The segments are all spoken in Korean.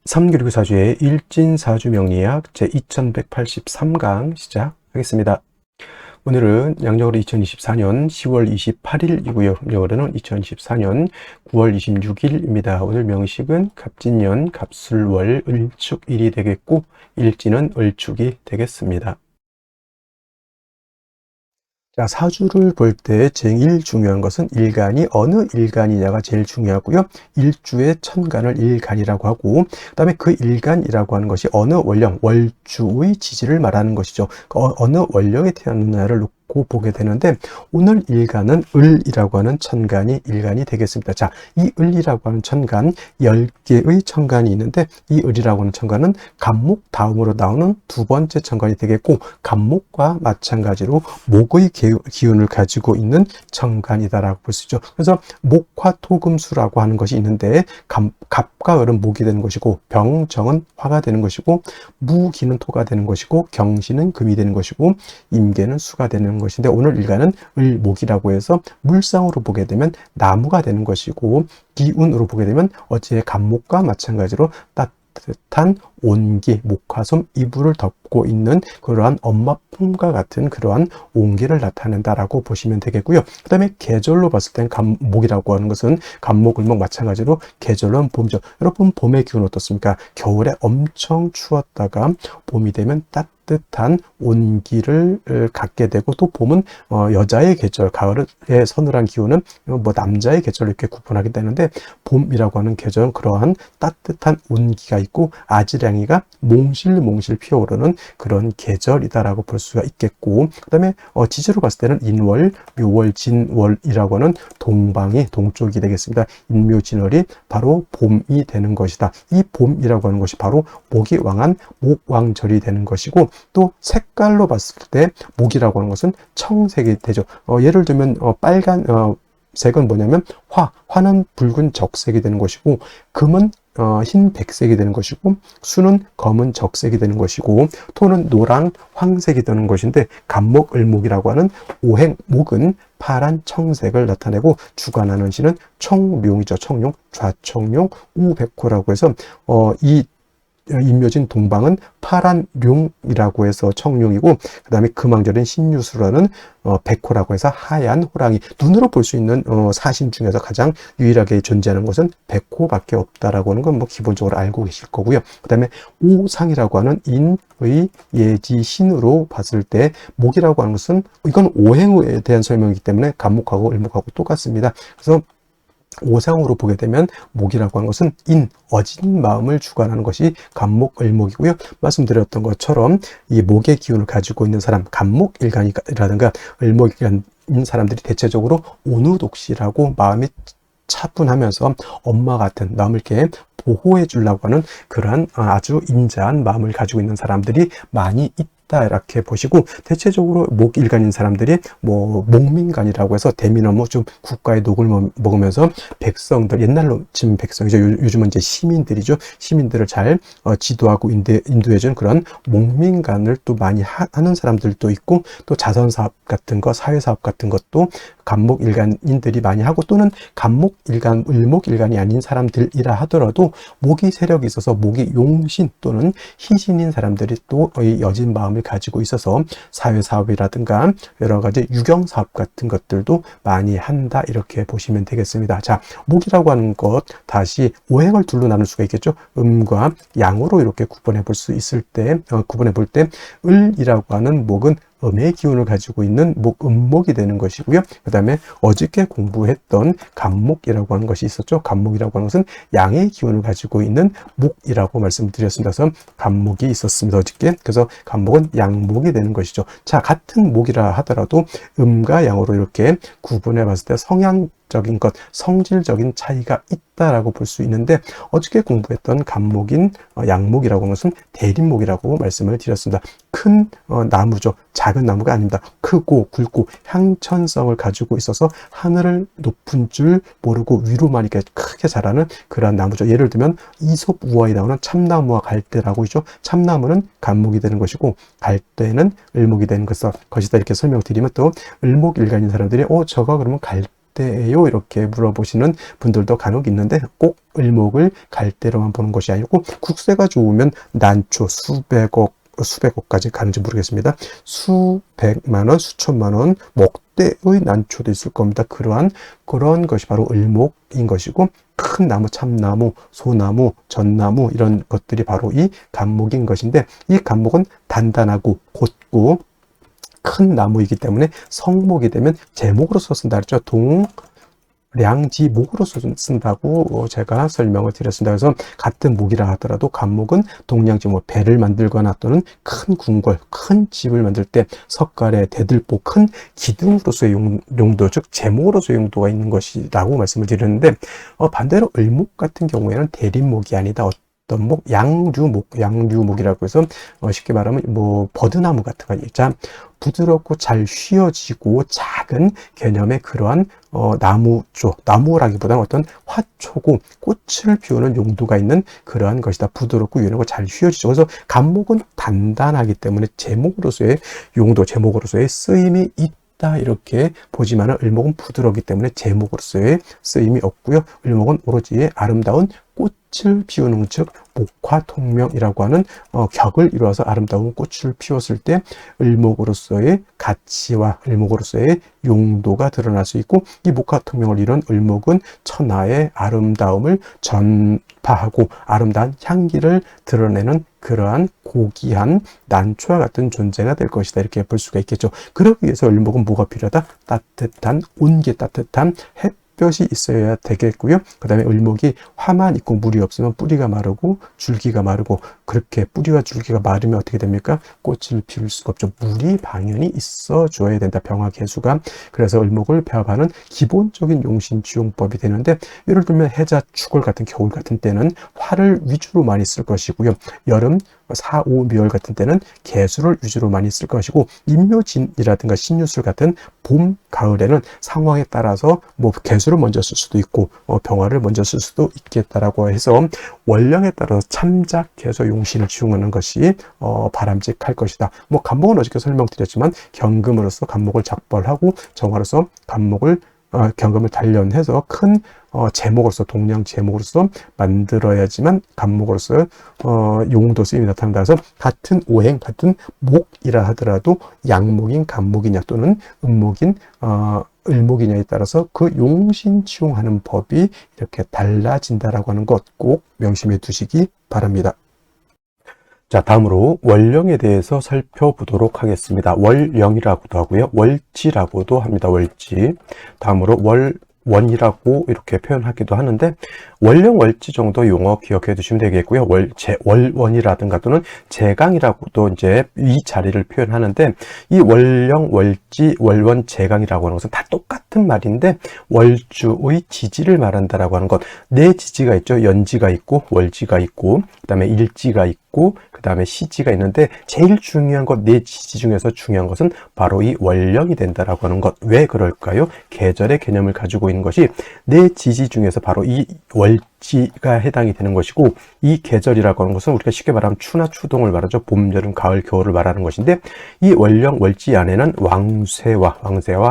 삼교육사주의 일진사주명리학 제2183강 시작하겠습니다. 오늘은 양력으로 2024년 10월 28일이고요. 음력으로는 2024년 9월 26일입니다. 오늘 명식은 갑진년, 갑술월, 을축일이 되겠고 일진은 을축이 되겠습니다. 자, 사주를 볼 때 제일 중요한 것은 일간이 어느 일간이냐가 제일 중요하고요. 일주의 천간을 일간이라고 하고, 그 다음에 그 일간이라고 하는 것이 어느 월령, 월주의 지지를 말하는 것이죠. 어느 월령에 태어났느냐를 놓고 보게 되는데, 오늘 일간은 을이라고 하는 천간이 일간이 되겠습니다. 자, 이 을이라고 하는 천간, 10개의 천간이 있는데, 이 을이라고 하는 천간은 갑목 다음으로 나오는 두 번째 천간이 되겠고, 갑목과 마찬가지로 목의 기운을 가지고 있는 천간이다라고 볼 수 있죠. 그래서 목화토금수라고 하는 것이 있는데, 갑과 을은 목이 되는 것이고, 병정은 화가 되는 것이고, 무기는 토가 되는 것이고, 경신은 금이 되는 것이고, 임계는 수가 되는 것인데, 오늘 일간은 을목이라고 해서 물상으로 보게 되면 나무가 되는 것이고, 기운으로 보게 되면 어제 갑목과 마찬가지로 따뜻한 온기, 목화솜, 이불을 덮고 있는 그러한 엄마 품과 같은 그러한 온기를 나타낸다라고 보시면 되겠고요. 그 다음에 계절로 봤을 땐 갑목이라고 하는 것은 갑목, 을목 마찬가지로 계절은 봄이죠. 여러분 봄의 기운 어떻습니까? 겨울에 엄청 추웠다가 봄이 되면 따뜻한 온기를 갖게 되고, 또 봄은 여자의 계절, 가을의 서늘한 기운은 남자의 계절로 이렇게 구분하게 되는데, 봄이라고 하는 계절은 그러한 따뜻한 온기가 있고 아지랑이가 몽실몽실 피어오르는 그런 계절이다라고 볼 수가 있겠고, 그 다음에 지지로 봤을 때는 인월, 묘월, 진월이라고 하는 동방이 동쪽이 되겠습니다. 인묘진월이 바로 봄이 되는 것이다. 이 봄이라고 하는 것이 바로 목이 왕한 목왕절이 되는 것이고, 또 색깔로 봤을 때 목이라고 하는 것은 청색이 되죠. 예를 들면 빨간 색은 뭐냐면 화는 붉은 적색이 되는 것이고, 금은 흰 백색이 되는 것이고, 수는 검은 적색이 되는 것이고, 토는 노랑 황색이 되는 것인데, 갑목, 을목이라고 하는 오행목은 파란 청색을 나타내고, 주관하는 신은 청룡이죠. 청룡, 좌청룡, 우백호라고 해서 이 인묘진 동방은 파란 룡이라고 해서 청룡이고, 그 다음에 금왕절인 신유수라는 백호라고 해서 하얀 호랑이. 눈으로 볼 수 있는 사신 중에서 가장 유일하게 존재하는 것은 백호밖에 없다라고 하는 건 기본적으로 알고 계실 거고요. 그 다음에 오상이라고 하는 인의 예지신으로 봤을 때 목이라고 하는 것은, 이건 오행에 대한 설명이기 때문에 갑목하고 을목하고 똑같습니다. 그래서 오상으로 보게 되면 목이라고 하는 것은 어진 마음을 주관하는 것이 갑목, 을목이고요. 말씀드렸던 것처럼 이 목의 기운을 가지고 있는 사람, 갑목 일간이라든가 을목 일간인 사람들이 대체적으로 온우독실하고 마음이 차분하면서 엄마 같은, 남을 이렇게 보호해 주려고 하는 그러한 아주 인자한 마음을 가지고 있는 사람들이 많이 있다, 이렇게 보시고, 대체적으로 목일간인 사람들이 목민간이라고 해서 대미나무 좀 국가의 녹을 먹으면서 백성들, 옛날로 치면 백성이죠. 요즘은 이제 시민들이죠. 시민들을 잘 지도하고 인도해준 그런 목민간을 또 많이 하는 사람들도 있고, 또 자선사업 같은 거, 사회사업 같은 것도 갑목일간인들이 많이 하고, 또는 갑목일간, 을목일간이 아닌 사람들이라 하더라도 목이 세력이 있어서 목이 용신 또는 희신인 사람들이 또 여진 마음을 가지고 있어서 사회사업이라든가 여러 가지 유경사업 같은 것들도 많이 한다, 이렇게 보시면 되겠습니다. 자, 목이라고 하는 것, 다시 오행을 둘로 나눌 수가 있겠죠. 음과 양으로 이렇게 구분해 볼 수 있을 때, 구분해 볼 때 을이라고 하는 목은 음의 기운을 가지고 있는 음목이 되는 것이고요. 그 다음에 어저께 공부했던 갑목이라고 하는 것이 있었죠. 갑목이라고 하는 것은 양의 기운을 가지고 있는 목이라고 말씀드렸습니다. 그래서 갑목이 있었습니다, 어저께. 그래서 갑목은 양목이 되는 것이죠. 자, 같은 목이라 하더라도 음과 양으로 이렇게 구분해 봤을 때 성향적인 것, 성질적인 차이가 있다라고 볼 수 있는데, 어저께 공부했던 갑목인 양목이라고 하는 것은 대립목이라고 말씀을 드렸습니다. 큰 나무죠. 작은 나무가 아닙니다. 크고 굵고 향천성을 가지고 있어서 하늘을 높은 줄 모르고 위로만 이렇게 크게 자라는 그러한 나무죠. 예를 들면 이솝 우화에 나오는 참나무와 갈대라고 있죠. 참나무는 갑목이 되는 것이고, 갈대는 을목이 되는 것이다, 이렇게 설명드리면, 또 을목일간인 사람들이 저거 그러면 갈대 때예요? 이렇게 물어보시는 분들도 간혹 있는데 꼭 을목을 갈대로만 보는 것이 아니고 국세가 좋으면 난초 수백억까지 가는지 모르겠습니다. 수백만 원, 수천만 원, 목대의 난초도 있을 겁니다. 그런 것이 바로 을목인 것이고, 큰 나무, 참나무, 소나무, 전나무 이런 것들이 바로 이 간목인 것인데, 이 간목은 단단하고 곧고 큰 나무이기 때문에 성목이 되면 제목으로서 쓴다 그랬죠. 동량지목으로서 쓴다고 제가 설명을 드렸습니다. 그래서 같은 목이라 하더라도 간목은 동량지, 배를 만들거나 또는 큰 궁궐, 큰 집을 만들 때 석가래, 대들보, 큰 기둥으로서의 용도, 즉 제목으로서의 용도가 있는 것이라고 말씀을 드렸는데, 반대로 을목 같은 경우에는 대립목이 아니다. 어떤 목, 양류목이라고 해서 쉽게 말하면 버드나무 같은 거 있죠. 부드럽고 잘 휘어지고 작은 개념의 그러한 나무라기보다는 어떤 화초고 꽃을 피우는 용도가 있는 그러한 것이다. 부드럽고 유연하고 잘 휘어지죠. 그래서 간목은 단단하기 때문에 제목으로서의 용도, 제목으로서의 쓰임이 있다. 이렇게 보지만은 을목은 부드럽기 때문에 제목으로서의 쓰임이 없고요. 을목은 오로지 아름다운 꽃을 피우는, 즉 목화통명이라고 하는 격을 이루어서 아름다운 꽃을 피웠을 때 을목으로서의 가치와 을목으로서의 용도가 드러날 수 있고, 이 목화통명을 이룬 을목은 천하의 아름다움을 전파하고 아름다운 향기를 드러내는 그러한 고귀한 난초와 같은 존재가 될 것이다. 이렇게 볼 수가 있겠죠. 그러기 위해서 을목은 뭐가 필요하다? 따뜻한, 온기 따뜻한 햇볕이 있어야 되겠고요. 그 다음에 을목이 화만 있고 물이 없으면 뿌리가 마르고 줄기가 마르고, 그렇게 뿌리와 줄기가 마르면 어떻게 됩니까? 꽃을 피울 수가 없죠. 물이 당연히 있어 줘야 된다. 병화개수가. 그래서 을목을 배합하는 기본적인 용신지용법이 되는데, 예를 들면 해자, 축월 같은 겨울 같은 때는 화를 위주로 많이 쓸 것이고요. 여름, 사오미월 같은 때는 개수를 위주로 많이 쓸 것이고, 임묘진이라든가 신유술 같은 봄, 가을에는 상황에 따라서 개수를 먼저 쓸 수도 있고 병화를 먼저 쓸 수도 있겠다라고 해서 원령에 따라서 참작, 개수, 용신을 지용하는 것이 바람직할 것이다. 간목은 어저께 설명드렸지만 경금으로서 간목을 작벌하고 정화로서 간목을 경금을 단련해서 큰 제목으로서, 동량 제목으로서 만들어야지만 간목으로서 용도 쓰임이 나타난다. 그래서 같은 오행, 같은 목이라 하더라도 양목인 간목이냐 또는 음목인 을목이냐에 따라서 그 용신치용하는 법이 이렇게 달라진다라고 하는 것 꼭 명심해 두시기 바랍니다. 자, 다음으로 월령에 대해서 살펴보도록 하겠습니다. 월령이라고도 하고요. 월지라고도 합니다. 월지. 다음으로 월원이라고 이렇게 표현하기도 하는데, 월령, 월지 정도 용어 기억해 두시면 되겠고요. 월원이라든가 또는 제강이라고도 이제 이 자리를 표현하는데, 이 월령, 월지, 월원, 제강이라고 하는 것은 다 똑같은 말인데 월주의 지지를 말한다라고 하는 것. 네 지지가 있죠. 연지가 있고 월지가 있고 그 다음에 일지가 있고 그 다음에 시지가 있는데, 제일 중요한 것, 네 지지 중에서 중요한 것은 바로 이 월령이 된다라고 하는 것. 왜 그럴까요? 계절의 개념을 가지고 있는 것이 네 지지 중에서 바로 이 월지가 해당이 되는 것이고, 이 계절이라고 하는 것은 우리가 쉽게 말하면 추나 추동을 말하죠. 봄, 여름, 가을, 겨울을 말하는 것인데, 이 월령, 월지 안에는 왕세와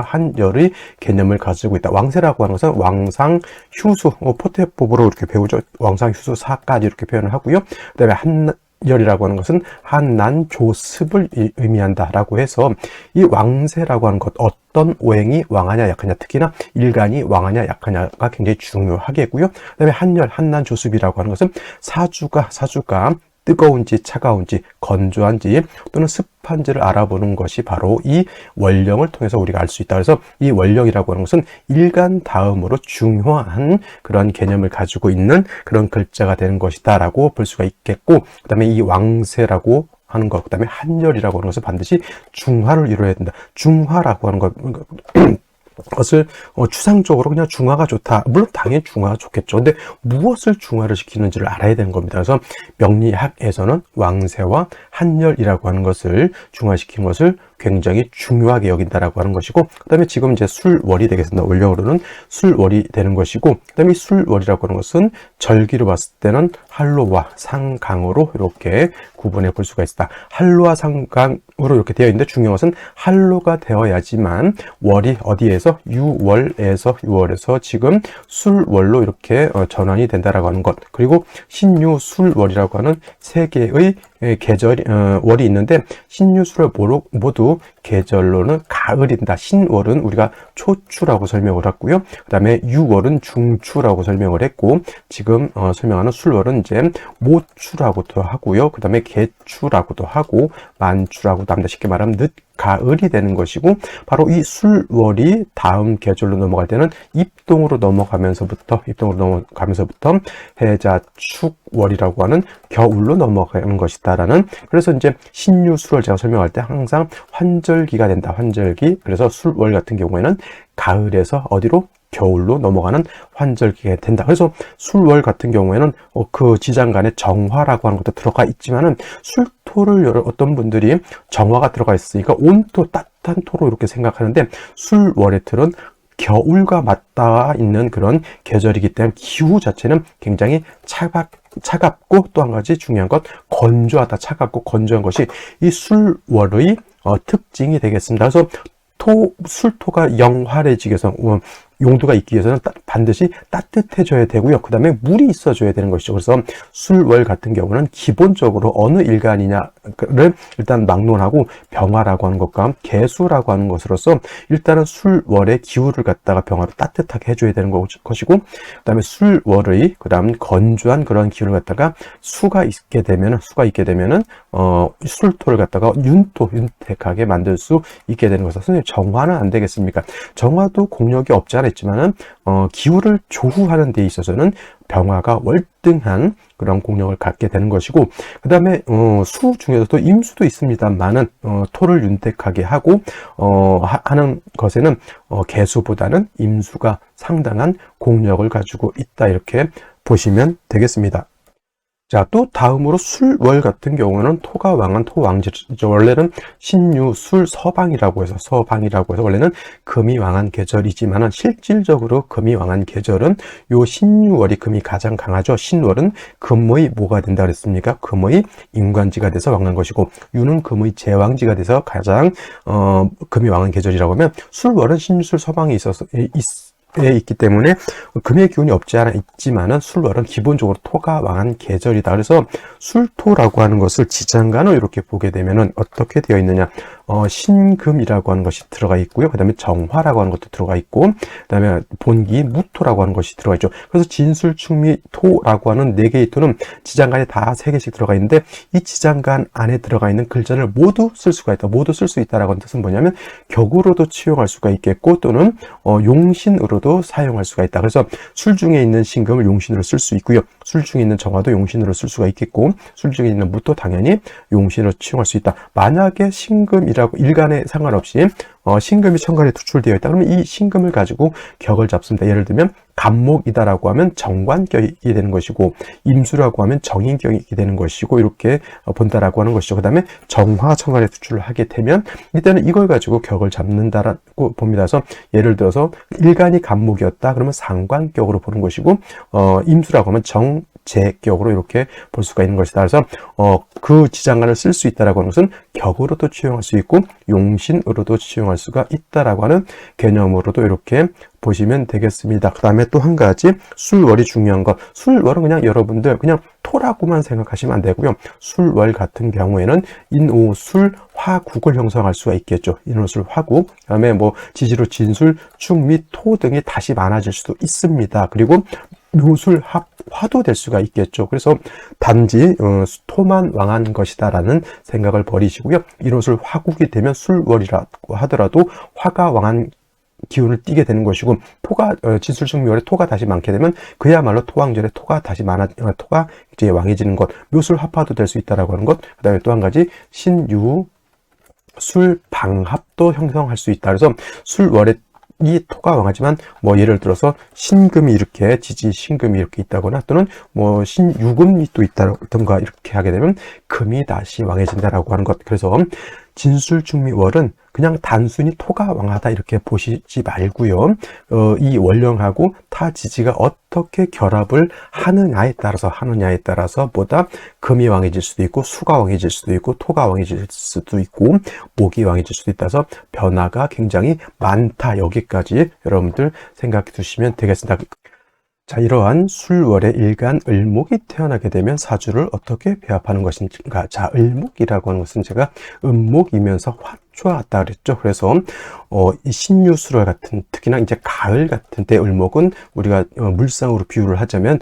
한열의 개념을 가지고 있다. 왕세라고 하는 것은 왕상, 휴수, 포태법으로 이렇게 배우죠. 왕상, 휴수, 사까지 이렇게 표현을 하고요. 그 다음에 한열이라고 하는 것은 한난, 조습을 의미한다라고 해서, 이 왕세라고 하는 것, 어떤 오행이 왕하냐 약하냐, 특히나 일간이 왕하냐 약하냐가 굉장히 중요하겠고요. 그 다음에 한열, 한난, 조습이라고 하는 것은 사주가 뜨거운지 차가운지 건조한지 또는 습한지를 알아보는 것이 바로 이 월령을 통해서 우리가 알 수 있다. 그래서 이 월령이라고 하는 것은 일간 다음으로 중요한 그런 개념을 가지고 있는 그런 글자가 되는 것이다 라고 볼 수가 있겠고, 그 다음에 이 왕세라고 하는 것, 그 다음에 한열이라고 하는 것은 반드시 중화를 이루어야 된다. 중화라고 하는 것, 것을 추상적으로 그냥 중화가 좋다. 물론 당연히 중화가 좋겠죠. 근데 무엇을 중화를 시키는지를 알아야 되는 겁니다. 그래서 명리학에서는 왕세와 한열이라고 하는 것을 중화시키는 것을 굉장히 중요하게 여긴다라고 하는 것이고, 그 다음에 지금 이제 술월이 되겠습니다. 월령으로는 술월이 되는 것이고, 그 다음에 술월이라고 하는 것은 절기로 봤을 때는 한로와 상강으로 이렇게 구분해 볼 수가 있다. 한로와 상강으로 이렇게 되어 있는데, 중요한 것은 한로가 되어야지만 월이 어디에서 유월에서 지금 술월로 이렇게 전환이 된다라고 하는 것. 그리고 신유 술월이라고 하는 세 개의 월이 있는데, 신유술월 모두 계절로는 가을이다. 신월은 우리가 초추라고 설명을 했고요. 그 다음에 유월은 중추라고 설명을 했고, 지금 설명하는 술월은 이제 모추라고도 하고요. 그 다음에 개추라고도 하고, 만추라고도 합니다. 쉽게 말하면 늦가을이 되는 것이고, 바로 이 술월이 다음 계절로 넘어갈 때는 입동으로 넘어가면서부터 해자축월이라고 하는 겨울로 넘어가는 것이다라는, 그래서 이제 신유술월 제가 설명할 때 항상 환절기가 된다. 환절기. 그래서 술월 같은 경우에는 가을에서 어디로? 겨울로 넘어가는 환절기가 된다. 그래서 술월 같은 경우에는 그 지장간에 정화라고 하는 것도 들어가 있지만은, 술토를 어떤 분들이 정화가 들어가 있으니까 온토, 따뜻한 토로 이렇게 생각하는데, 술월의 틀은 겨울과 맞닿아 있는 그런 계절이기 때문에 기후 자체는 굉장히 차갑고, 또 한 가지 중요한 것, 건조하다. 차갑고 건조한 것이 이 술월의 특징이 되겠습니다. 그래서 술토가 영활해지기 위해서, 용도가 있기 위해서는 반드시 따뜻해져야 되고요. 그 다음에 물이 있어줘야 되는 것이죠. 그래서 술월 같은 경우는 기본적으로 어느 일간이냐를 일단 막론하고, 병화라고 하는 것과 개수라고 하는 것으로서 일단은 술월의 기후를 갖다가 병화로 따뜻하게 해줘야 되는 것이고, 그 다음에 술월의 건조한 그런 기후를 갖다가 수가 있게 되면은 술토를 갖다가 윤택하게 만들 수 있게 되는 것은, 선생님 정화는 안 되겠습니까? 정화도 공력이 없지 않아 있지만은 기후를 조후하는 데 있어서는 병화가 월등한 그런 공력을 갖게 되는 것이고, 그 다음에 수 중에서도 임수도 있습니다만은 토를 윤택하게 하고 하는 것에는 개수보다는 임수가 상당한 공력을 가지고 있다, 이렇게 보시면 되겠습니다. 자, 또 다음으로 술월 같은 경우는 토가 왕한 토왕절이죠. 원래는 신유, 술, 서방이라고 해서 원래는 금이 왕한 계절이지만은, 실질적으로 금이 왕한 계절은 요 신유월이 금이 가장 강하죠. 신월은 금의 뭐가 된다 그랬습니까? 금의 임관지가 돼서 왕한 것이고, 유는 금의 제왕지가 돼서 가장 금이 왕한 계절이라고 하면, 술월은 신유술 서방이 있기 때문에 금의 기운이 없지 않아 있지만은, 술월은 기본적으로 토가 왕한 계절이다. 그래서 술토라고 하는 것을 지장간을 이렇게 보게 되면은 어떻게 되어 있느냐, 신금이라고 하는 것이 들어가 있고요. 그 다음에 정화라고 하는 것도 들어가 있고, 그 다음에 본기 무토라고 하는 것이 들어가 있죠. 그래서 진술, 충미, 토라고 하는 4개의 토는 지장간에 다 3개씩 들어가 있는데, 이 지장간 안에 들어가 있는 글자를 모두 쓸 수가 있다. 모두 쓸 수 있다라고 하는 뜻은 뭐냐면, 격으로도 치용할 수가 있겠고, 또는 용신으로도 사용할 수가 있다. 그래서 술 중에 있는 신금을 용신으로 쓸 수 있고요. 술 중에 있는 정화도 용신으로 쓸 수가 있겠고, 술 중에 있는 무토 당연히 용신으로 치용할 수 있다. 만약에 신금이라고 일간에 상관없이 신금이 천간에 투출되어 있다. 그러면 이 신금을 가지고 격을 잡습니다. 예를 들면 간목이다라고 하면 정관격이 되는 것이고, 임수라고 하면 정인격이 되는 것이고, 이렇게 본다라고 하는 것이죠. 그 다음에 정화 천간에 투출을 하게 되면 이때는 이걸 가지고 격을 잡는다라고 봅니다. 그래서 예를 들어서 일간이 간목이었다 그러면 상관격으로 보는 것이고, 임수라고 하면 제격으로 이렇게 볼 수가 있는 것이다. 그래서 그 지장간을 쓸 수 있다라고 하는 것은 격으로도 치용할 수 있고 용신으로도 치용할 수가 있다라고 하는 개념으로도 이렇게 보시면 되겠습니다. 그 다음에 또 한 가지, 술월이 중요한 것. 술월은 그냥 여러분들 그냥 토라고만 생각하시면 안 되고요. 술월 같은 경우에는 인오술 화국을 형성할 수가 있겠죠. 인오술 화국. 그 다음에 지지로 진술, 축 및 토 등이 다시 많아질 수도 있습니다. 그리고 묘술 화도 될 수가 있겠죠. 그래서 단지 토만 왕한 것이다라는 생각을 버리시고요. 인오술 화국이 되면 술월이라고 하더라도 화가 왕한 기운을 띠게 되는 것이고, 토가 진술충묘월에 토가 다시 많게 되면 그야말로 토왕절에 토가 이제 왕해지는 것, 묘술 합화도 될 수 있다라고 하는 것. 그다음에 또 한 가지 신유 술 방합도 형성할 수 있다. 그래서 술월에 이 토가 왕하지만 예를 들어서 신금이 이렇게 신금이 이렇게 있다거나, 또는 신유금이 또 있다던가 이렇게 하게 되면 금이 다시 왕해진다라고 하는 것. 그래서 진술중미월은 그냥 단순히 토가 왕하다 이렇게 보시지 말고요. 이 월령하고 타지지가 어떻게 결합을 하느냐에 따라서 보다 금이 왕해질 수도 있고 수가 왕해질 수도 있고 토가 왕해질 수도 있고 목이 왕해질 수도 있다서 변화가 굉장히 많다. 여기까지 여러분들 생각해 두시면 되겠습니다. 자, 이러한 술월의 일간 을목이 태어나게 되면 사주를 어떻게 배합하는 것인가. 자, 을목이라고 하는 것은 제가 음목이면서 화초와 같다 그랬죠. 그래서 이 신유술월 같은, 특히나 이제 가을 같은 때 을목은 우리가 물상으로 비유를 하자면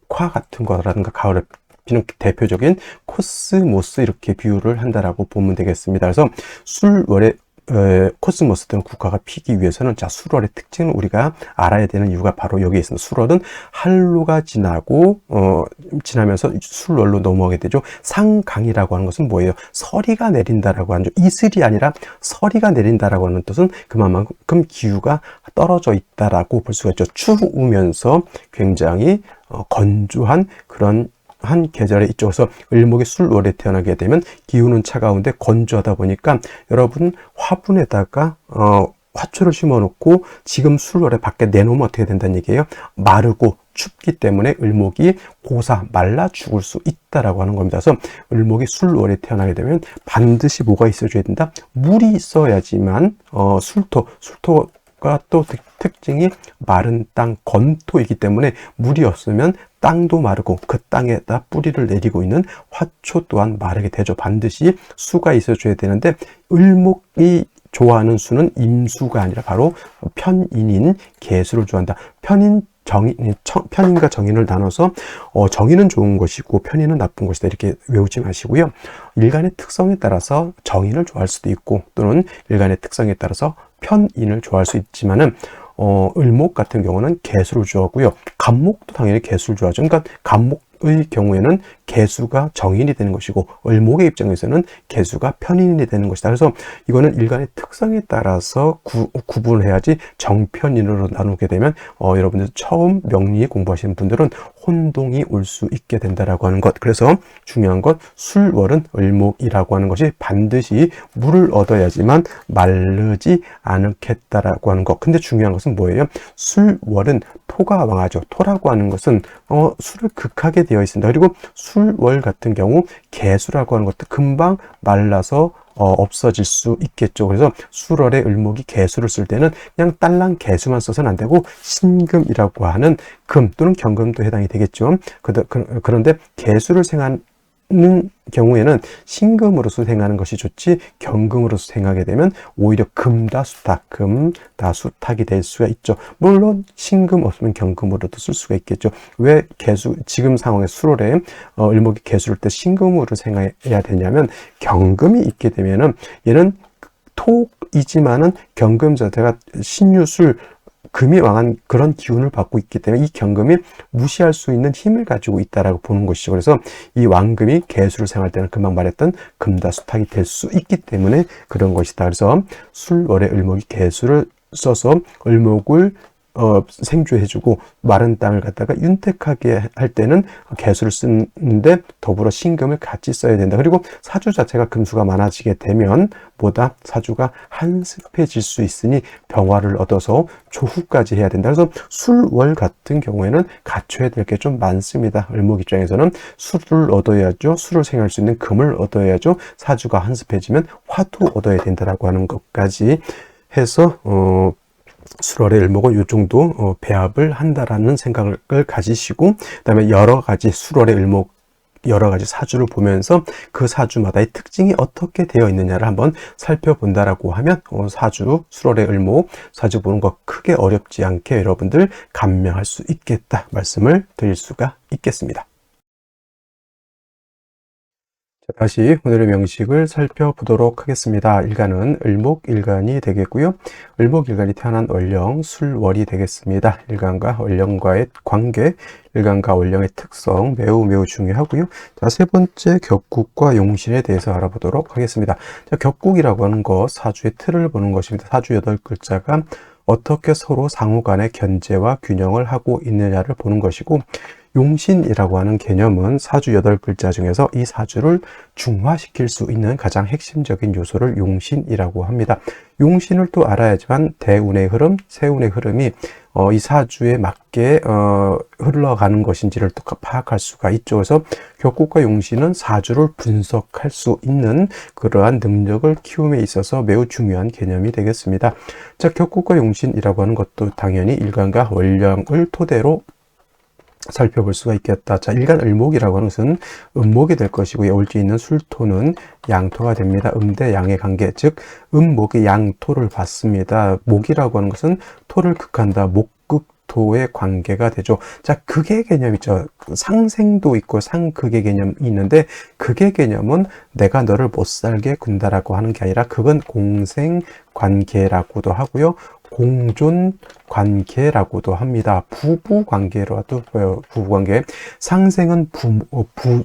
국화 같은 거라든가 가을에 피는 대표적인 코스모스 이렇게 비유를 한다라고 보면 되겠습니다. 그래서 술월의 코스모스 등 국화가 피기 위해서는, 자, 술월의 특징은 우리가 알아야 되는 이유가 바로 여기에 있습니다. 술월은 한로가 지나고 지나면서 술월로 넘어가게 되죠. 상강이라고 하는 것은 뭐예요? 서리가 내린다라고 하는, 이슬이 아니라 서리가 내린다라고 하는 뜻은 그만큼 기후가 떨어져 있다라고 볼 수가 있죠. 추우면서 굉장히 건조한 그런 한 계절에 있죠. 그래서 을목이 술월에 태어나게 되면 기후는 차가운데 건조하다 보니까 여러분 화분에다가 화초를 심어 놓고 지금 술월에 밖에 내놓으면 어떻게 된다는 얘기예요? 마르고 춥기 때문에 을목이 고사 말라 죽을 수 있다라고 하는 겁니다. 그래서 을목이 술월에 태어나게 되면 반드시 뭐가 있어줘야 된다? 물이 있어야지만 술토가 또 특징이 마른 땅, 건토이기 때문에 물이 없으면 땅도 마르고 그 땅에다 뿌리를 내리고 있는 화초 또한 마르게 되죠. 반드시 수가 있어줘야 되는데, 을목이 좋아하는 수는 임수가 아니라 바로 편인인 개수를 좋아한다. 편인과 정인을 나눠서 정인은 좋은 것이고 편인은 나쁜 것이다 이렇게 외우지 마시고요. 일간의 특성에 따라서 정인을 좋아할 수도 있고 또는 일간의 특성에 따라서 편인을 좋아할 수 있지만은 을목 같은 경우는 개수를 좋아하고요. 간목도 당연히 개수를 좋아하죠. 그러니까 간목의 경우에는 개수가 정인이 되는 것이고 을목의 입장에서는 개수가 편인이 되는 것이다. 그래서 이거는 일간의 특성에 따라서 구분을 해야지 정편인으로 나누게 되면 여러분들 처음 명리 공부하시는 분들은 혼동이 올 수 있게 된다라고 하는 것. 그래서 중요한 건 술월은 을목이라고 하는 것이 반드시 물을 얻어야지만 마르지 않겠다라고 하는 것. 근데 중요한 것은 뭐예요? 술월은 토가 왕하죠. 토라고 하는 것은 술을 극하게 되어 있습니다. 그리고 술월 같은 경우 개수라고 하는 것도 금방 말라서 없어질 수 있겠죠. 그래서 술월의 을목이 개수를 쓸 때는 그냥 딸랑 개수만 써서는 안 되고 신금이라고 하는 금 또는 경금도 해당이 되겠죠. 그런데 개수를 생하는 경우에는 신금으로서 생하는 것이 좋지 경금으로서 생하게 되면 오히려 금다수탁이 될 수가 있죠. 물론 신금 없으면 경금으로도 쓸 수가 있겠죠. 왜 지금 상황에 술월에 을목이 개수를 때 신금으로 생해야 되냐면, 경금이 있게 되면은 얘는 토이지만은 경금 자체가 신유술 금이 왕한 그런 기운을 받고 있기 때문에 이 경금이 무시할 수 있는 힘을 가지고 있다라고 보는 것이죠. 그래서 이 왕금이 개수를 생할 때는 금방 말했던 금다수탁이 될 수 있기 때문에 그런 것이다. 그래서 술월에 을목이 개수를 써서 을목을 생주해주고 마른 땅을 갖다가 윤택하게 할 때는 개수를 쓰는데 더불어 신금을 같이 써야 된다. 그리고 사주 자체가 금수가 많아지게 되면 보다 사주가 한습해질 수 있으니 병화를 얻어서 조후까지 해야 된다. 그래서 술월 같은 경우에는 갖춰야 될 게 좀 많습니다. 을목 입장에서는 술을 얻어야죠. 술을 생할 수 있는 금을 얻어야죠. 사주가 한습해지면 화도 얻어야 된다라고 하는 것까지 해서 술월의 을목은 이 정도 배합을 한다라는 생각을 가지시고, 그다음에 여러 가지 술월의 을목 여러 가지 사주를 보면서 그 사주마다의 특징이 어떻게 되어 있느냐를 한번 살펴본다라고 하면 술월의 을목 사주 보는 거 크게 어렵지 않게 여러분들 감명할 수 있겠다 말씀을 드릴 수가 있겠습니다. 다시 오늘의 명식을 살펴보도록 하겠습니다. 일간은 을목일간이 되겠고요. 을목일간이 태어난 월령 술월이 되겠습니다. 일간과 월령과의 관계, 일간과 월령의 특성 매우 중요하고요. 자, 세 번째 격국과 용신에 대해서 알아보도록 하겠습니다. 자, 격국이라고 하는 것, 사주의 틀을 보는 것입니다. 사주 8글자가 어떻게 서로 상호 간의 견제와 균형을 하고 있느냐를 보는 것이고, 용신이라고 하는 개념은 사주 8글자 중에서 이 사주를 중화시킬 수 있는 가장 핵심적인 요소를 용신이라고 합니다. 용신을 또 알아야지만 대운의 흐름, 세운의 흐름이 이 사주에 맞게 흘러가는 것인지를 또 파악할 수가 있죠. 그래서 격국과 용신은 사주를 분석할 수 있는 그러한 능력을 키움에 있어서 매우 중요한 개념이 되겠습니다. 자, 격국과 용신이라고 하는 것도 당연히 일간과 월령을 토대로 살펴볼 수가 있겠다. 자, 일간을목이라고 하는 것은 음목이 될 것이고요. 올지 있는 술토는 양토가 됩니다. 대 양의 관계, 즉 음목이 양토를 받습니다. 목이라고 하는 것은 토를 극한다. 목극토의 관계가 되죠. 자, 극의 개념 있죠. 상생도 있고 상극의 개념이 있는데, 극의 개념은 내가 너를 못 살게 군다라고 하는 게 아니라 극은 공생 관계라고도 하고요. 공존 관계라고도 합니다. 부부 관계로도 보여요. 부부 관계. 상생은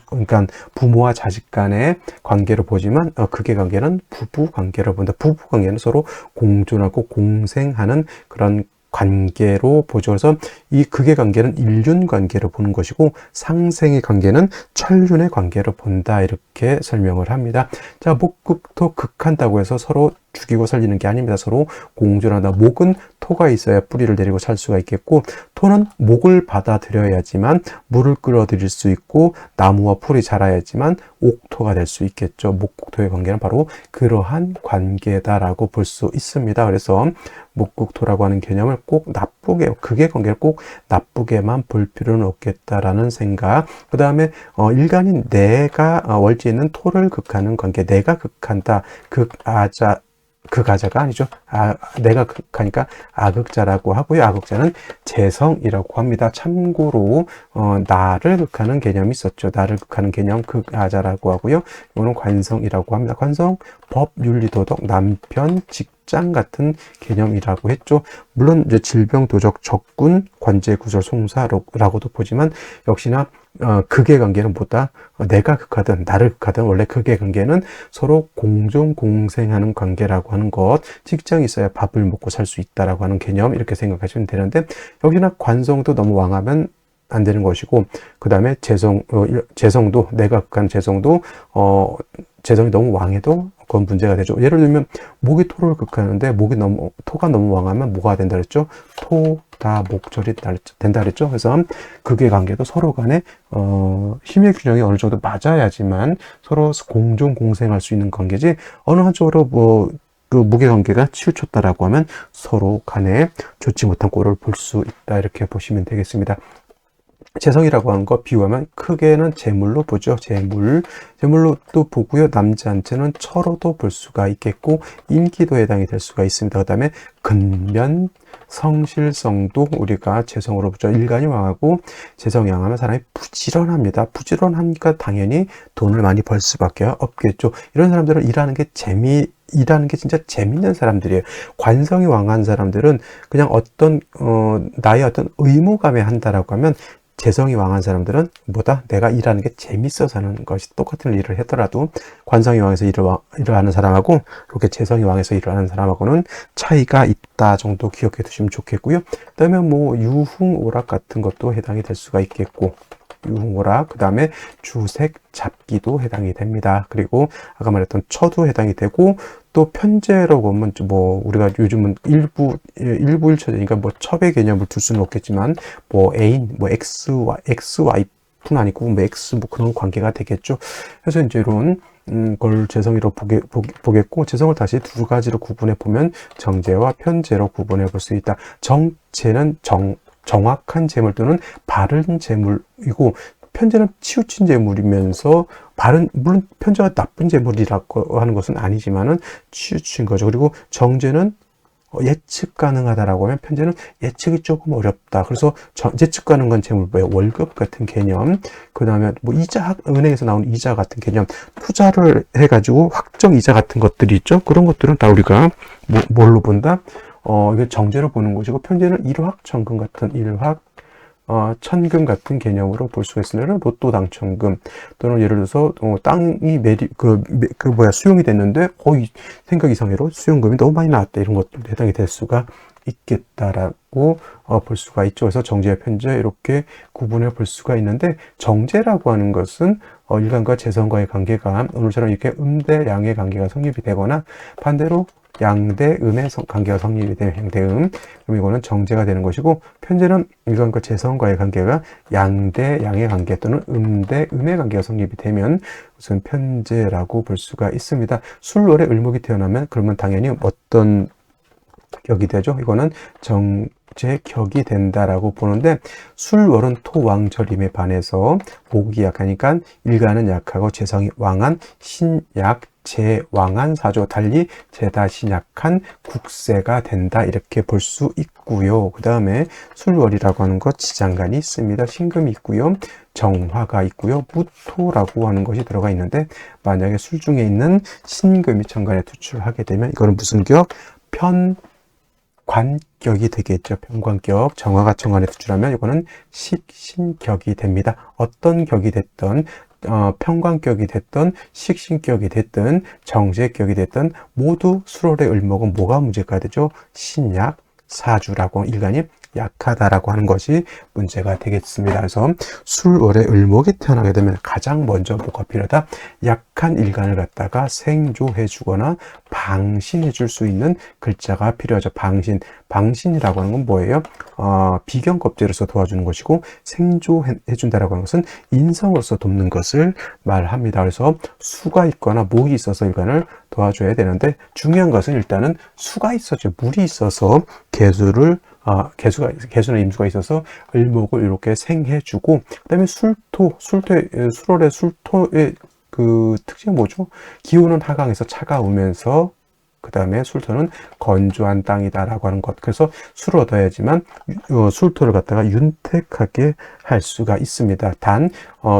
그러니까 부모와 자식 간의 관계로 보지만, 극의 관계는 부부 관계로 본다. 부부 관계는 서로 공존하고 공생하는 그런 관계로 보죠. 그래서 이 극의 관계는 일륜 관계로 보는 것이고, 상생의 관계는 천륜의 관계로 본다. 이렇게 설명을 합니다. 자, 목극토 극한다고 해서 서로 죽이고 살리는 게 아닙니다. 서로 공존한다. 목은 토가 있어야 뿌리를 내리고 살 수가 있겠고, 토는 목을 받아들여야지만 물을 끌어들일 수 있고, 나무와 풀이 자라야지만 옥토가 될 수 있겠죠. 목국토의 관계는 바로 그러한 관계다라고 볼 수 있습니다. 그래서 목국토라고 하는 개념을 꼭 나쁘게, 극의 관계를 꼭 나쁘게만 볼 필요는 없겠다라는 생각. 그 다음에 일간인 내가 월지에 있는 토를 극하는 관계, 내가 극한다. 극아자가 아니죠. 내가 극하니까 아극자라고 하고요. 아극자는 재성이라고 합니다. 참고로 나를 극하는 개념이 있었죠. 나를 극하는 개념 극아자라고 하고요. 이거는 관성이라고 합니다. 관성, 법, 윤리, 도덕, 남편, 직장 같은 개념이라고 했죠. 물론 이제 질병, 도적, 적군, 관제, 구설, 송사라고도 보지만, 역시나 극의 관계는 뭐다? 내가 극하든 나를 극하든 원래 극의 관계는 서로 공존 공생하는 관계라고 하는 것. 직장이 있어야 밥을 먹고 살 수 있다라고 하는 개념, 이렇게 생각하시면 되는데, 역시나 관성도 너무 왕하면 안 되는 것이고, 그 다음에 재성도, 내가 극한 재성도 재성이 너무 왕해도 그건 문제가 되죠. 예를 들면 목이 토를 극하는데 토가 너무 왕하면 뭐가 된다 그랬죠? 토다목절이 된다 그랬죠. 그래서 극의 관계도 서로 간에 힘의 균형이 어느 정도 맞아야지만 서로 공존 공생할 수 있는 관계지, 어느 한쪽으로 그 무게 관계가 치우쳤다라고 하면 서로 간에 좋지 못한 꼴을 볼 수 있다. 이렇게 보시면 되겠습니다. 재성이라고 하는 거 비유하면 크게는 재물로 보죠. 재물로 또 보고요. 남자한테는 처로도 볼 수가 있겠고, 인기도 해당이 될 수가 있습니다. 그 다음에 근면, 성실성도 우리가 재성으로 보죠. 일간이 왕하고 재성이 왕하면 사람이 부지런합니다. 부지런하니까 당연히 돈을 많이 벌 수밖에 없겠죠. 이런 사람들은 일하는 게 진짜 재밌는 사람들이에요. 관성이 왕한 사람들은 그냥 나의 어떤 의무감에 한다라고 하면, 재성이 왕한 사람들은 내가 일하는 게 재밌어서 하는 것이, 똑같은 일을 하더라도 관성이 왕해서 일을 하는 사람하고 이렇게 재성이 왕해서 일을 하는 사람하고는 차이가 있다 정도 기억해 두시면 좋겠고요. 그다음에 유흥오락 같은 것도 해당이 될 수가 있겠고, 유흥오락, 그 다음에 주색 잡기도 해당이 됩니다. 그리고 아까 말했던 처도 해당이 되고, 또 편제로 보면 우리가 요즘은 일부일처제니까 첩의 개념을 둘 수는 없겠지만, 애인, XY뿐 아니고 X 그런 관계가 되겠죠. 그래서 이제 이런 걸 재성이로 보겠고, 재성을 다시 두 가지로 구분해 보면 정제와 편제로 구분해 볼 수 있다. 정제는 정확한 재물 또는 바른 재물이고, 편제는 치우친 재물이면서, 물론 편제가 나쁜 재물이라고 하는 것은 아니지만은 치우친 거죠. 그리고 정제는 예측 가능하다라고 하면, 편제는 예측이 조금 어렵다. 그래서 예측 가능한 재물, 월급 같은 개념, 그 다음에 은행에서 나오는 이자 같은 개념, 투자를 해가지고 확정 이자 같은 것들이 있죠. 그런 것들은 다 우리가 뭘로 본다? 이게 정제로 보는 것이고, 편제는 일확천금 같은 천금 같은 개념으로 볼 수가 있으면, 로또 당첨금, 또는 예를 들어서 땅이 수용이 됐는데 생각 이상으로 수용금이 너무 많이 나왔다, 이런 것도 해당이 될 수가 있겠다라고 볼 수가 있죠. 그래서 정제와 편제 이렇게 구분해 볼 수가 있는데, 정제라고 하는 것은 일간과 재성과의 관계가 오늘처럼 이렇게 음대 양의 관계가 성립이 되거나, 반대로 양대 음의 관계가 성립이 되면 양대음, 그럼 이거는 정제가 되는 것이고, 편제는 일간과 재성과의 관계가 양대 양의 관계 또는 음대 음의 관계가 성립이 되면 무슨 편제라고 볼 수가 있습니다. 술월에 을목이 태어나면 그러면 당연히 어떤 격이 되죠? 이거는 정제격이 된다라고 보는데, 술월은 토왕절임에 반해서 목이 약하니까 일간은 약하고 재성이 왕한 신약 제왕한 사조, 달리 제다신약한 국세가 된다, 이렇게 볼 수 있고요. 그 다음에 술월이라고 하는 것 지장간이 있습니다. 신금이 있고요, 정화가 있고요, 무토라고 하는 것이 들어가 있는데, 만약에 술 중에 있는 신금이 천간에 투출하게 되면 이거는 무슨 격? 편관격이 되겠죠. 편관격. 정화가 천간에 투출하면 이거는 식신격이 됩니다. 어떤 격이 됐던 편관격이 됐던 식신격이 됐든 정제격이 됐든 모두 술월의 을목은 뭐가 문제가 되죠? 신약 사주라고, 일간이 약하다라고 하는 것이 문제가 되겠습니다. 그래서 술월의 을목이 태어나게 되면 가장 먼저 뭐가 필요하다? 약한 일간을 갖다가 생조해 주거나 방신해 줄 수 있는 글자가 필요하죠. 방신이라고 하는 건 뭐예요? 비견겁제로서 도와주는 것이고, 생조해 준다라고 하는 것은 인성으로서 돕는 것을 말합니다. 그래서 수가 있거나 목이 있어서 일간을 도와줘야 되는데, 중요한 것은 일단은 수가 있어죠. 물이 있어서 개수나 임수가 있어서 을목을 이렇게 생해주고, 그 다음에 술월의 술토의 그 특징이 뭐죠? 기온은 하강에서 차가우면서, 그 다음에 술토는 건조한 땅이다라고 하는 것. 그래서 술을 얻어야지만 술토를 갖다가 윤택하게 할 수가 있습니다. 단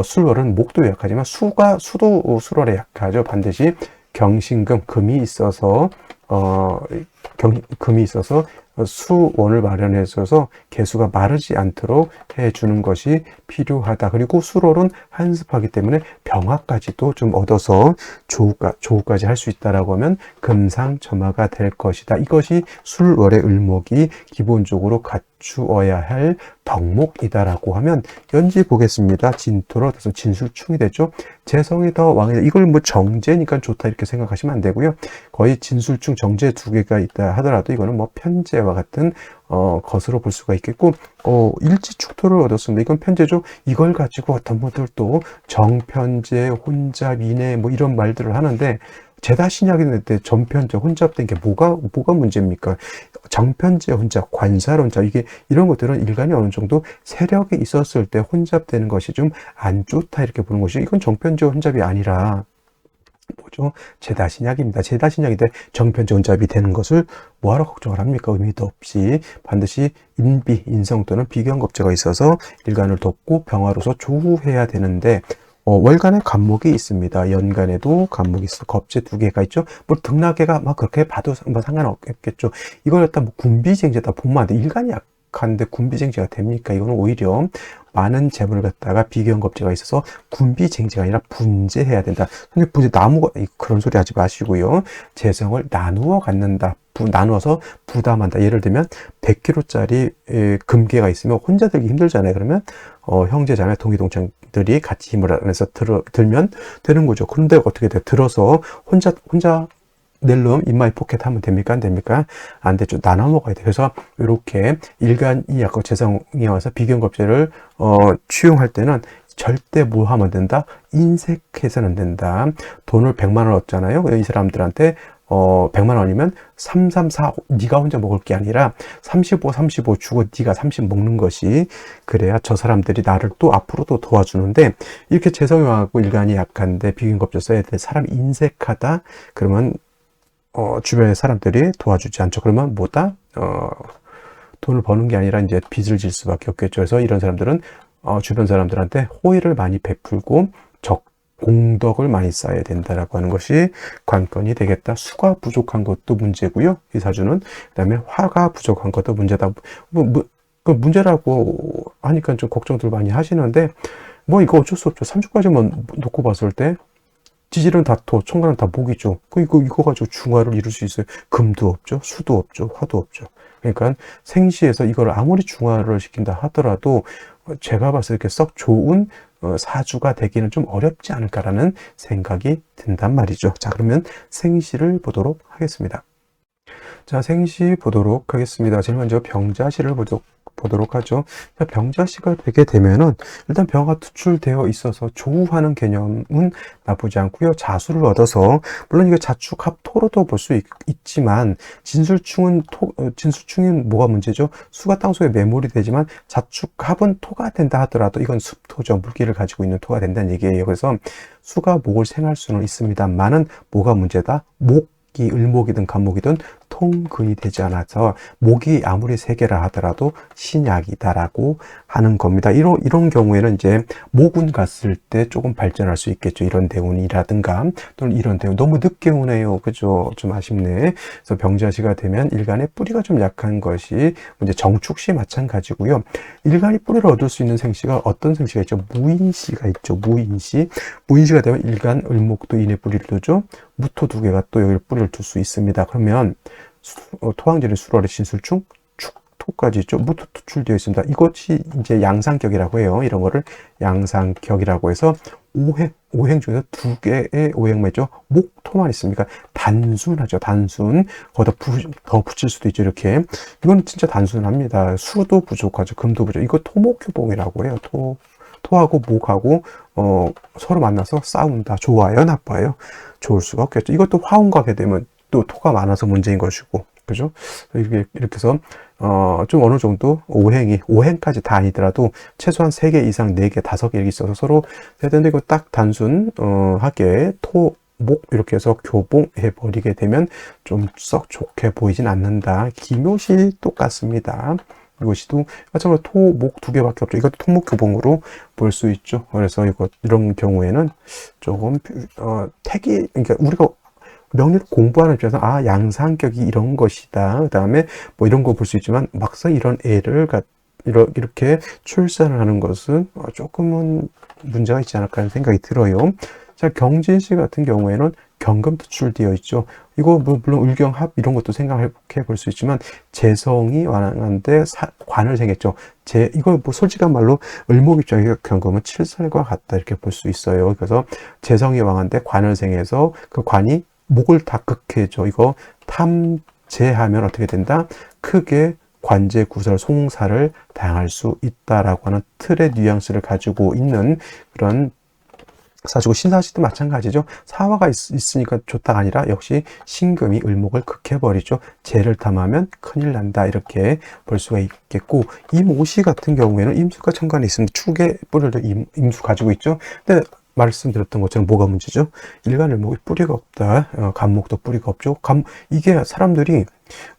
술월은 목도 약하지만 수도 술월에 약하죠. 반드시 경신금, 금이 있어서 수원을 마련해 줘서 개수가 마르지 않도록 해주는 것이 필요하다. 그리고 술월은 한습하기 때문에 병화까지도 좀 얻어서 조우까지 할 수 있다라고 하면 금상첨화가 될 것이다. 이것이 술월의 을목이 기본적으로 갖추어야 할 덕목이다라고 하면, 연지 보겠습니다. 진토로 얻어서 진술충이 되죠. 재성이 더 왕이다. 이걸 뭐 정제니까 좋다 이렇게 생각하시면 안 되고요. 거의 진술충, 정제 두 개가 있다 하더라도 이거는 뭐 편제와 같은 것으로 볼 수가 있겠고, 일지축토를 얻었습니다. 이건 편제죠. 이걸 가지고 어떤 분들 또 정편제, 혼잡, 인해 뭐 이런 말들을 하는데, 제다신약이 때 전편제, 혼잡된 게 뭐가 문제입니까? 정편제, 혼잡, 관살, 혼잡, 이런 것들은 일간이 어느 정도 세력이 있었을 때 혼잡되는 것이 좀 안 좋다 이렇게 보는 것이, 이건 정편제, 혼잡이 아니라 뭐죠? 제다신약입니다. 제다신약이 때 정편제, 혼잡이 되는 것을 뭐하러 걱정을 합니까? 의미도 없이 반드시 인성 또는 비견겁제가 있어서 일간을 돕고 병화로서 조우해야 되는데, 월간에 간목이 있습니다. 연간에도 간목이 있어. 겁제 두 개가 있죠. 뭐 등락계가 막 그렇게 봐도 뭐 상관없겠죠. 이걸 갖다 뭐 군비쟁제다 보면 안 돼. 일간이 약한데 군비쟁제가 됩니까? 이거는 오히려 많은 재물을 갖다가 비견겁제가 있어서 군비쟁제가 아니라 분재해야 된다. 근데 나무가 그런 소리 하지 마시고요. 재성을 나누어 갖는다. 나누어서 부담한다. 예를 들면 100kg짜리 금괴가 있으면 혼자 들기 힘들잖아요. 그러면 형제 자매 동기동창들이 같이 힘을 내서 들면 되는 거죠. 그런데 어떻게 돼? 들어서 혼자 낼름 인마이 포켓 하면 됩니까? 안 됩니까? 안 되죠. 나눠 먹어야 돼. 그래서 이렇게 일간이 약간 재성이 와서 비견겁제를 취용할 때는 절대 뭐 하면 안 된다? 인색해서는 안 된다. 돈을 100만 원 얻잖아요. 이 사람들한테 100만 원이면 3, 3, 4 네가 혼자 먹을 게 아니라 35 주고 네가 30 먹는 것이, 그래야 저 사람들이 나를 또 앞으로도 도와주는데, 이렇게 재성이 와갖고 일간이 약한데 비견겁제 써야 돼. 사람이 인색하다 그러면 주변의 사람들이 도와주지 않죠. 그러면 뭐다? 돈을 버는 게 아니라 이제 빚을 질 수밖에 없겠죠. 그래서 이런 사람들은 주변 사람들한테 호의를 많이 베풀고 공덕을 많이 쌓아야 된다라고 하는 것이 관건이 되겠다. 수가 부족한 것도 문제고요. 이 사주는. 그다음에 화가 부족한 것도 문제다. 그 문제라고 하니까 좀 걱정들 많이 하시는데, 뭐 이거 어쩔 수 없죠. 3주까지만 놓고 봤을 때 지질은 다 토, 천간은 다 목이죠. 이거 가지고 중화를 이룰 수 있어요. 금도 없죠. 수도 없죠. 화도 없죠. 그러니까 생시에서 이걸 아무리 중화를 시킨다 하더라도 제가 봤을 때 썩 좋은 사주가 되기는 좀 어렵지 않을까라는 생각이 든단 말이죠. 자, 그러면 생시를 보도록 하겠습니다. 자, 생시 보도록 하겠습니다. 제일 먼저 병자시를 보도록 하죠. 자, 병자시가 되게 되면은 일단 병화가 투출되어 있어서 조우하는 개념은 나쁘지 않고요. 자수를 얻어서 물론 이게 자축 합토로도 볼 수 있지만 진술충은 뭐가 문제죠? 수가 땅속에 매몰이 되지만 자축 합은 토가 된다 하더라도 이건 습토죠. 물기를 가지고 있는 토가 된다는 얘기예요. 그래서 수가 목을 생할 수는 있습니다만은 뭐가 문제다? 목이 을목이든 간목이든 통근이 되지 않아서 목이 아무리 세 개라 하더라도 신약이다라고 하는 겁니다. 이런 경우에는 이제 목운 갔을 때 조금 발전할 수 있겠죠. 이런 대운이라든가 또는 이런 대운 너무 늦게 오네요. 그죠? 좀 아쉽네. 그래서 병자시가 되면 일간의 뿌리가 좀 약한 것이 이제 정축시 마찬가지고요. 일간이 뿌리를 얻을 수 있는 생시가 어떤 생시가 있죠? 무인시가 있죠. 무인시가 되면 일간 을목도 인의 뿌리를 두죠. 무토 두 개가 또 여기 뿌리를 둘 수 있습니다. 그러면 토항절의 수월의 진술충, 축토까지 있죠. 무토 투출되어 있습니다. 이것이 이제 양상격이라고 해요. 이런 거를 양상격이라고 해서 오행 중에서 두 개의 오행만 있죠. 목토만 있습니까? 단순하죠. 단순. 거기다 더 붙일 수도 있죠. 이렇게. 이건 진짜 단순합니다. 수도 부족하죠. 금도 부족. 이거 토목효봉이라고 해요. 토하고 목하고 서로 만나서 싸운다. 좋아요? 나빠요? 좋을 수가 없겠죠. 이것도 화운 가게 되면 또 토가 많아서 문제인 것이고, 그죠? 이렇게 해서, 좀 어느 정도 오행까지 다 아니더라도 최소한 3개 이상 4개, 5개 이렇게 있어서 서로 해야 되는데 이거 딱 단순하게 토, 목 이렇게 해서 교봉해 버리게 되면 좀 썩 좋게 보이진 않는다. 기묘시 똑같습니다. 이것이도 마찬가지로 토, 목 2개밖에 없죠. 이것도 토목 교봉으로 볼 수 있죠. 그래서 이런 경우에는 조금 그러니까 우리가 명리를 공부하는 입장에서 양상격이 이런 것이다. 그 다음에 뭐 이런 거 볼 수 있지만 막상 이런 애를 이렇게 출산을 하는 것은 조금은 문제가 있지 않을까 하는 생각이 들어요. 자, 경진시 같은 경우에는 경금 투출되어 있죠. 이거 물론 을경합 이런 것도 생각해 볼 수 있지만 재성이 완한데 관을 생겼죠. 이거 뭐 솔직한 말로 을목 입장에서 경금은 칠살과 같다 이렇게 볼 수 있어요. 그래서 재성이 왕한데 관을 생해서 그 관이 목을 다 극해줘. 이거 탐재하면 어떻게 된다? 크게 관제 구설 송사를 당할 수 있다라고 하는 틀의 뉘앙스를 가지고 있는 그런 사주고, 신사시도 마찬가지죠. 사화가 있으니까 좋다가 아니라 역시 신금이 을목을 극해버리죠. 재를 탐하면 큰일 난다 이렇게 볼 수가 있겠고, 임오시 같은 경우에는 임수가 천간에 있으면 축의 뿌리를 임수 가지고 있죠. 근데 말씀드렸던 것처럼 뭐가 문제죠? 일간 을목이 뿌리가 없다. 간목도 뿌리가 없죠. 이게 사람들이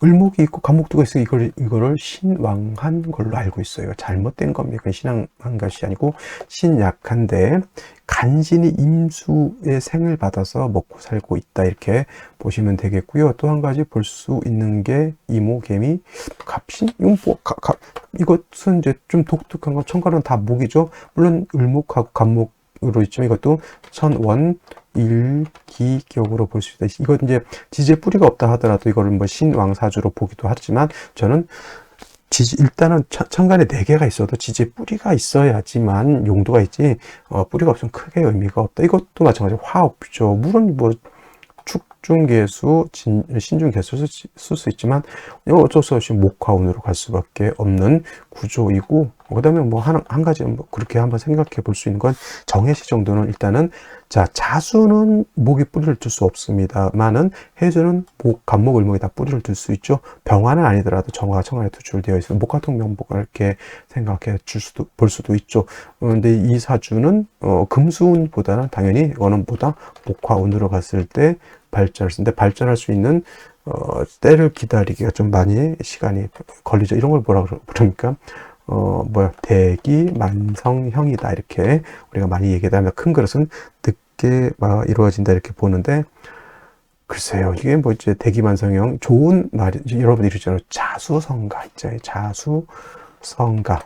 을목이 있고 간목도가 있으니 이거를 신왕한 걸로 알고 있어요. 잘못된 겁니다. 신왕한 것이 아니고 신약한데 간신히 임수의 생을 받아서 먹고 살고 있다 이렇게 보시면 되겠고요. 또 한 가지 볼 수 있는 게 이모개미 갑신 이것은 이제 좀 독특한 건 천간은 다 목이죠. 물론 을목하고 간목으로 있지만 이것도 천원 일기격으로 볼 수 있다. 이거 이제 지지에 뿌리가 없다 하더라도 이거를 뭐 신왕사주로 보기도 하지만 저는 일단은 천간에 4개가 있어도 지지에 뿌리가 있어야지만 용도가 있지, 뿌리가 없으면 크게 의미가 없다. 이것도 마찬가지로 화 없죠. 물론 뭐 축중개수, 신중개수 쓸 수 있지만 어쩔 수 없이 목화운으로 갈 수밖에 없는 구조이고, 그 다음에 뭐 한 가지 뭐 그렇게 한번 생각해 볼 수 있는 건 정해시 정도는 일단은, 자, 자수는 목이 뿌리를 둘 수 없습니다만은 해수는 간목, 을목이 다 뿌리를 둘 수 있죠. 병화는 아니더라도 정화가 천간에 투출되어 있으면 목화통명복을 이렇게 생각해 볼 수도 있죠. 근데 이 사주는 금수운보다는 당연히 이거는 보다 목화운으로 갔을 때 발전할 수 있는데, 발전할 수 있는 때를 기다리기가 좀 많이 시간이 걸리죠. 이런 걸 뭐라 그럽니까? 대기 만성형이다 이렇게 우리가 많이 얘기하면, 큰 그릇은 늦게 이루어진다 이렇게 보는데, 글쎄요, 이게 뭐 이제 대기만성형 좋은 말이, 여러분 이러잖아요. 자수성가 있잖아요. 자수성가,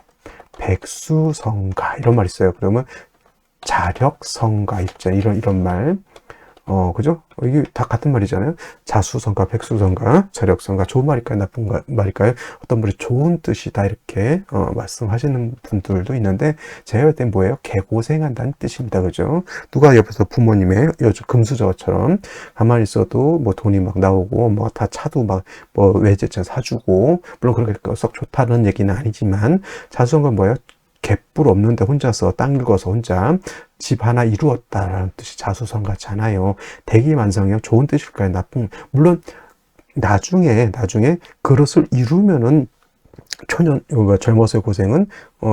백수성가 이런 말 있어요. 그러면 자력성가 있잖아요. 이런 말. 그죠? 이게 다 같은 말이잖아요. 자수성가, 백수성가, 저력성가, 좋은 말일까요? 나쁜 말일까요? 어떤 분이 좋은 뜻이다 이렇게 말씀하시는 분들도 있는데 제가 볼 땐 뭐예요? 개고생한다는 뜻입니다. 그죠? 누가 옆에서 부모님의 요즘 금수저처럼 가만히 있어도 뭐 돈이 막 나오고 뭐 다 차도 막 뭐 외제차 사주고 물론 그렇게 썩 좋다는 얘기는 아니지만 자수성가 뭐예요? 갯불 없는데 혼자서 땅 긁어서 혼자 집 하나 이루었다라는 뜻이 자수성가잖아요. 대기만성이요. 좋은 뜻일까요? 나쁜? 물론 나중에 그것을 이루면은 젊어서의 고생은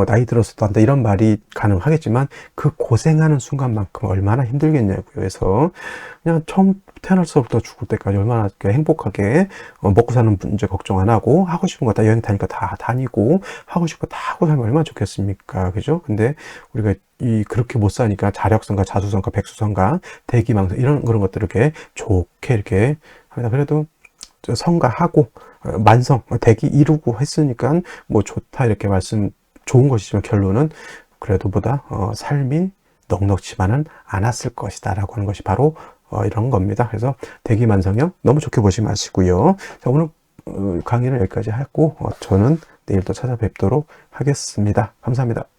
나이 들어서도 한다 이런 말이 가능하겠지만 그 고생하는 순간만큼 얼마나 힘들겠냐고요. 그래서 그냥 처음 태어날서부터 죽을 때까지 얼마나 행복하게 먹고 사는 문제 걱정 안 하고 하고 싶은 거 다 여행 다니까 다 다니고 하고 싶은 거 다 하고 살면 얼마나 좋겠습니까? 그죠? 근데 우리가 그렇게 못 사니까 자력성가, 자수성가, 백수성가, 대기망성 이런 그런 것들을 이렇게 좋게 이렇게 합니다. 그래도 성가하고 만성 대기 이루고 했으니까 뭐 좋다 이렇게 좋은 것이지만 결론은 그래도 보다 삶이 넉넉지만은 않았을 것이다 라고 하는 것이 바로 이런 겁니다. 그래서 대기만성형 너무 좋게 보지 마시고요. 자, 오늘 강의는 여기까지 하고 저는 내일 또 찾아뵙도록 하겠습니다. 감사합니다.